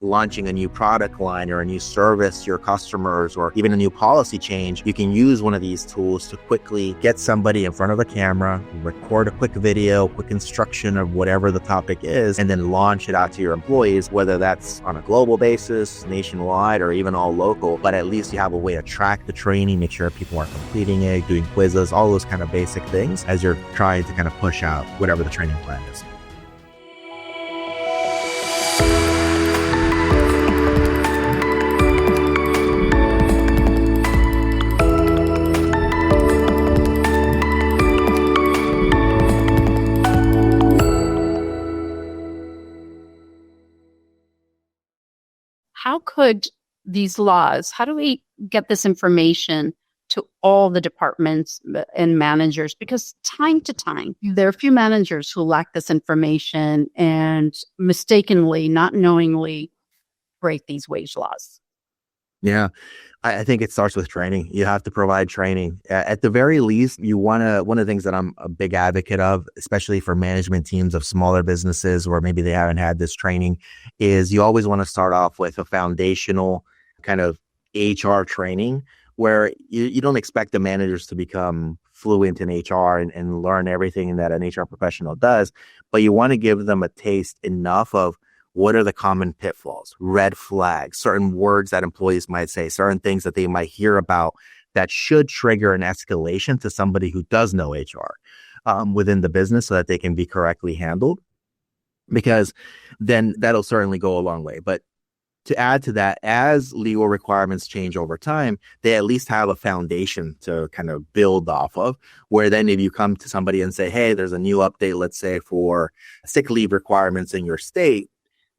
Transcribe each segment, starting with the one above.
launching a new product line or a new service to your customers or even a new policy change, you can use one of these tools to quickly get somebody in front of a camera, record a quick video, quick instruction of whatever the topic is, and then launch it out to your employees, whether that's on a global basis, nationwide, or even all local. But at least you have a way to track the training, make sure people are completing it, doing quizzes, all those kind of basic things as you're trying to kind of push out whatever the training plan is. How could these laws, how do we get this information to all the departments and managers? Because time to time, there are a few managers who lack this information and mistakenly, not knowingly break these wage laws. Yeah, I think it starts with training. You have to provide training. At the very least, one of the things that I'm a big advocate of, especially for management teams of smaller businesses where maybe they haven't had this training, is you always want to start off with a foundational kind of HR training where you don't expect the managers to become fluent in HR and learn everything that an HR professional does, but you want to give them a taste enough of what are the common pitfalls, red flags, certain words that employees might say, certain things that they might hear about that should trigger an escalation to somebody who does know HR within the business so that they can be correctly handled, because then that'll certainly go a long way. But to add to that, as legal requirements change over time, they at least have a foundation to kind of build off of, where then if you come to somebody and say, hey, there's a new update, let's say for sick leave requirements in your state,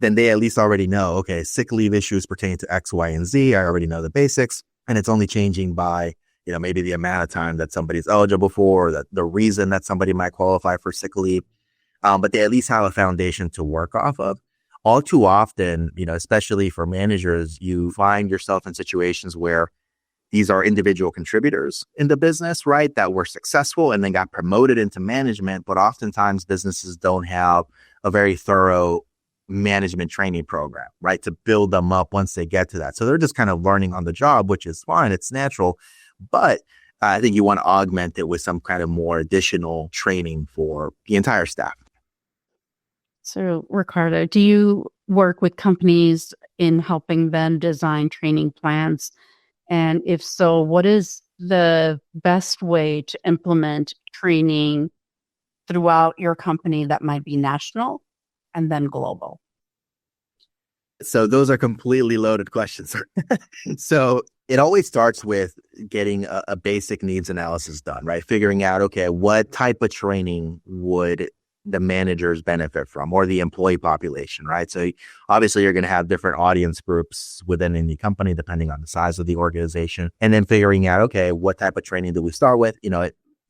then they at least already know, okay, sick leave issues pertain to X, Y, and Z. I already know the basics, and it's only changing by, maybe the amount of time that somebody's eligible for, or the reason that somebody might qualify for sick leave. But they at least have a foundation to work off of. All too often, especially for managers, you find yourself in situations where these are individual contributors in the business, right, that were successful and then got promoted into management. But oftentimes businesses don't have a very thorough management training program, right, to build them up once they get to that. So they're just kind of learning on the job, which is fine. It's natural. But I think you want to augment it with some kind of more additional training for the entire staff. So, Ricardo, do you work with companies in helping them design training plans? And if so, what is the best way to implement training throughout your company that might be national and then global? So those are completely loaded questions. So it always starts with getting a basic needs analysis done, right? Figuring out, okay, what type of training would the managers benefit from, or the employee population, right? So obviously you're going to have different audience groups within any company, depending on the size of the organization. And then figuring out, okay, what type of training do we start with?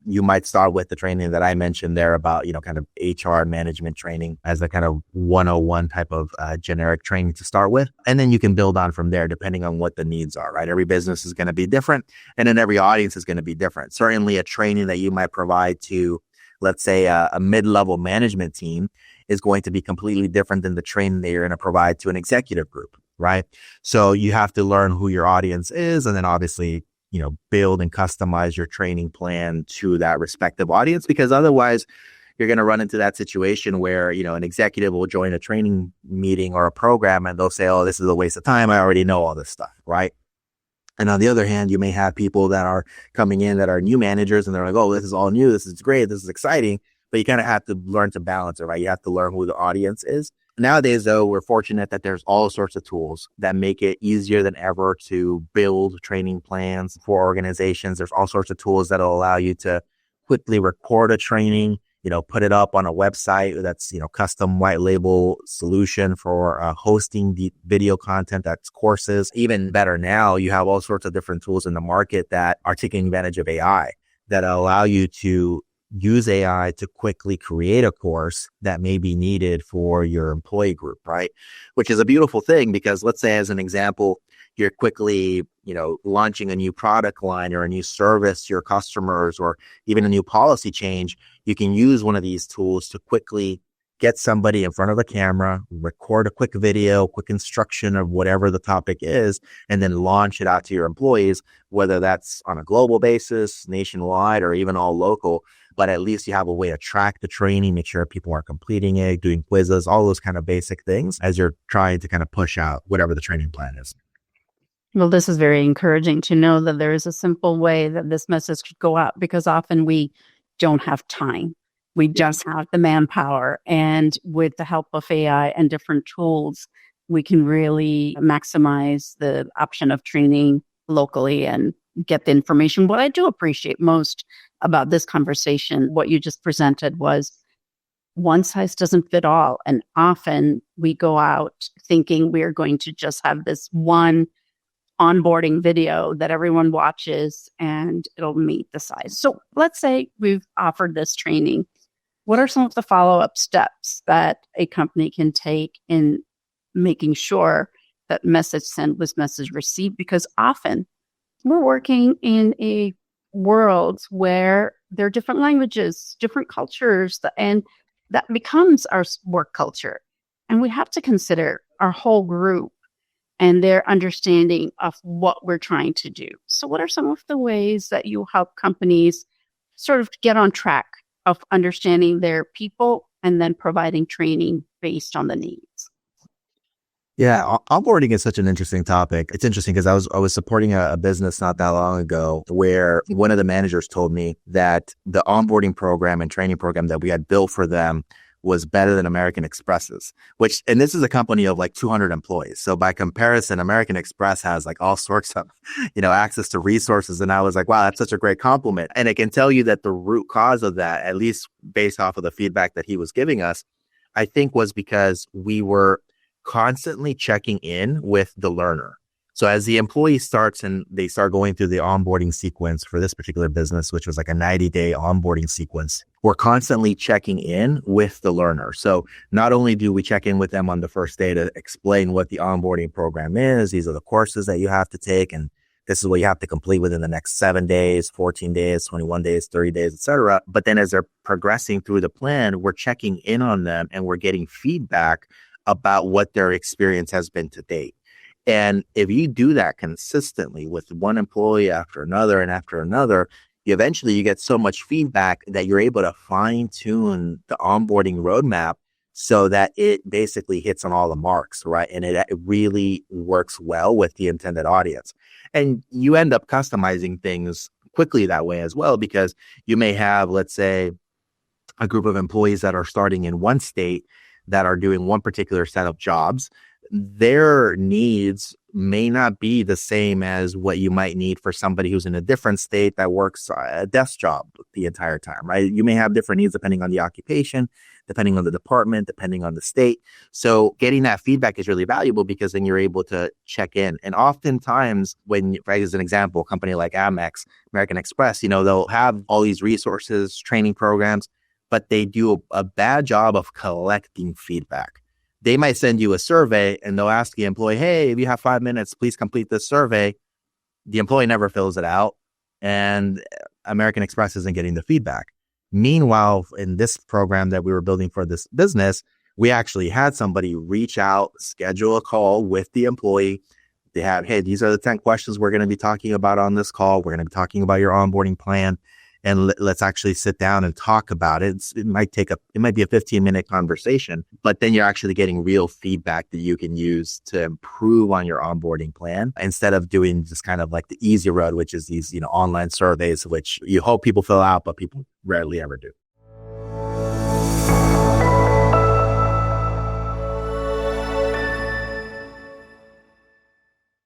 You might start with the training that I mentioned there about, kind of HR management training as a kind of 101 type of generic training to start with. And then you can build on from there, depending on what the needs are, right? Every business is going to be different, and then every audience is going to be different. Certainly a training that you might provide to, let's say, a mid-level management team is going to be completely different than the training that you're going to provide to an executive group, right? So you have to learn who your audience is, and then obviously build and customize your training plan to that respective audience, because otherwise you're going to run into that situation where, an executive will join a training meeting or a program and they'll say, oh, this is a waste of time. I already know all this stuff, right? And on the other hand, you may have people that are coming in that are new managers and they're like, oh, this is all new. This is great. This is exciting. But you kind of have to learn to balance it, right? You have to learn who the audience is. Nowadays, though, we're fortunate that there's all sorts of tools that make it easier than ever to build training plans for organizations. There's all sorts of tools that'll allow you to quickly record a training, put it up on a website that's, custom white label solution for hosting the video content, that's courses. Even better now, you have all sorts of different tools in the market that are taking advantage of AI that allow you to use AI to quickly create a course that may be needed for your employee group, right? Which is a beautiful thing, because let's say, as an example, you're quickly, launching a new product line or a new service to your customers, or even a new policy change. You can use one of these tools to quickly get somebody in front of a camera, record a quick video, quick instruction of whatever the topic is, and then launch it out to your employees, whether that's on a global basis, nationwide, or even all local. But at least you have a way to track the training, make sure people are completing it, doing quizzes, all those kind of basic things as you're trying to kind of push out whatever the training plan is. Well, this is very encouraging to know that there is a simple way that this message could go out, because often we don't have time. We just have the manpower. And with the help of AI and different tools, we can really maximize the option of training locally and get the information. What I do appreciate most about this conversation, what you just presented, was one size doesn't fit all. And often we go out thinking we're going to just have this one onboarding video that everyone watches and it'll meet the size. So let's say we've offered this training. What are some of the follow-up steps that a company can take in making sure that message sent was message received? Because often we're working in a world where there are different languages, different cultures, and that becomes our work culture. And we have to consider our whole group and their understanding of what we're trying to do. So what are some of the ways that you help companies sort of get on track of understanding their people and then providing training based on the needs? Yeah, onboarding is such an interesting topic. It's interesting because I was supporting a business not that long ago where one of the managers told me that the onboarding program and training program that we had built for them was better than American Express's, and this is a company of like 200 employees. So by comparison, American Express has like all sorts of, access to resources. And I was like, wow, that's such a great compliment. And I can tell you that the root cause of that, at least based off of the feedback that he was giving us, I think was because we were constantly checking in with the learner. So as the employee starts and they start going through the onboarding sequence for this particular business, which was like a 90-day onboarding sequence, we're constantly checking in with the learner. So not only do we check in with them on the first day to explain what the onboarding program is, these are the courses that you have to take, and this is what you have to complete within the next 7 days, 14 days, 21 days, 30 days, etc. But then as they're progressing through the plan, we're checking in on them and we're getting feedback about what their experience has been to date. And if you do that consistently with one employee after another and after another, eventually you get so much feedback that you're able to fine tune the onboarding roadmap so that it basically hits on all the marks, right? And it really works well with the intended audience. And you end up customizing things quickly that way as well, because you may have, let's say, a group of employees that are starting in one state that are doing one particular set of jobs. Their needs may not be the same as what you might need for somebody who's in a different state that works a desk job the entire time, right? You may have different needs depending on the occupation, depending on the department, depending on the state. So getting that feedback is really valuable because then you're able to check in. And oftentimes when, right, as an example, a company like Amex, American Express, they'll have all these resources, training programs, but they do a bad job of collecting feedback. They might send you a survey and they'll ask the employee, hey, if you have 5 minutes, please complete this survey. The employee never fills it out and American Express isn't getting the feedback. Meanwhile, in this program that we were building for this business, we actually had somebody reach out, schedule a call with the employee. They have, hey, these are the 10 questions we're going to be talking about on this call. We're going to be talking about your onboarding plan. And let's actually sit down and talk about it. It might be a 15-minute conversation, but then you're actually getting real feedback that you can use to improve on your onboarding plan instead of doing just kind of like the easy road, which is these, online surveys, which you hope people fill out, but people rarely ever do.